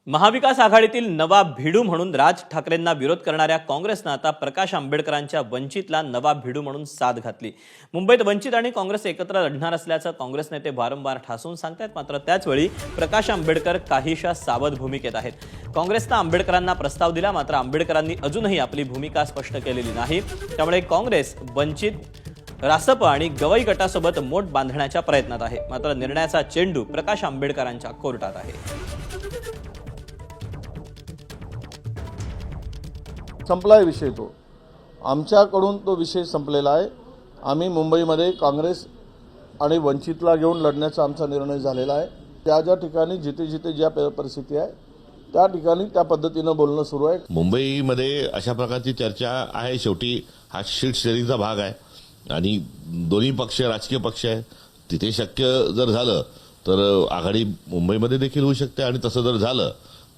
महाविकास आघाडीतील नवा भिडू म्हणून राज ठाकरेंना विरोध करणाऱ्या काँग्रेसनं आता प्रकाश आंबेडकरांच्या वंचितला नवा भिडू म्हणून साथ घातली। मुंबईत वंचित आणि काँग्रेस एकत्र लढणार असल्याचं काँग्रेस नेते वारंवार ठासून सांगतात। मात्र त्याचवेळी प्रकाश आंबेडकर काहीशा सावध भूमिकेत आहेत। काँग्रेसनं आंबेडकरांना प्रस्ताव दिला, मात्र आंबेडकरांनी अजूनही आपली भूमिका स्पष्ट केलेली नाही। त्यामुळे काँग्रेस वंचित रासप आणि गवई गटासोबत मोठ बांधण्याच्या प्रयत्नात आहे। मात्र निर्णयाचा चेंडू प्रकाश आंबेडकरांच्या कोर्टात आहे। संपलाय विषय तो, आमच्याकडून तो विषय संपलेला आहे। आम्ही मुंबईमध्ये काँग्रेस आणि वंचितला घेऊन लढण्याचा आमचा निर्णय झालेला आहे। ज्या ज्या ठिकाणी जिथे जिथे ज्या परिस्थिती आहे त्या ठिकाणी त्या पद्धतीनं बोलणं सुरू आहे। मुंबईमध्ये अशा प्रकारची चर्चा आहे। शेवटी हा शीट शेअरिंगचा भाग आहे आणि दोन्ही पक्ष राजकीय पक्ष आहे। तिथे शक्य जर झालं तर आघाडी मुंबईमध्ये देखील होऊ शकते आणि तसं जर झालं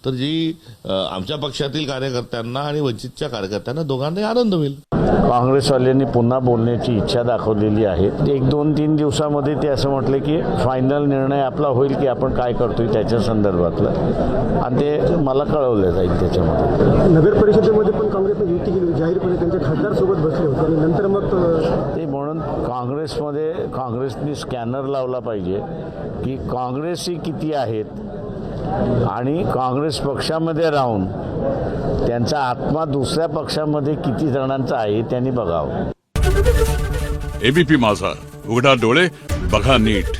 तर जी आमच्या पक्षातील कार्यकर्त्यांना आणि वंचितच्या कार्यकर्त्यांना दोघांनाही आनंद होईल। काँग्रेसवाल्यांनी पुन्हा बोलण्याची इच्छा दाखवलेली आहे। 1-2-3 दिवसामध्ये ते असं म्हटले की फायनल निर्णय आपला होईल की आपण काय करतोय त्याच्या संदर्भातलं, आणि ते मला कळवलं जाईल। त्याच्यामध्ये नगर परिषदेमध्ये पण काँग्रेसने युती केली, जाहीरपणे त्यांच्या खासदारसोबत बसले होते आणि नंतर मग ते म्हणून काँग्रेसने स्कॅनर लावला पाहिजे की काँग्रेस ही किती आहेत आणि काँग्रेस पक्षामध्ये राहून त्यांचा आत्मा दुसऱ्या पक्षामध्ये किती जणांचा आहे त्यांनी बघावं। एबीपी माझा, उघडा डोळे बघा नीट।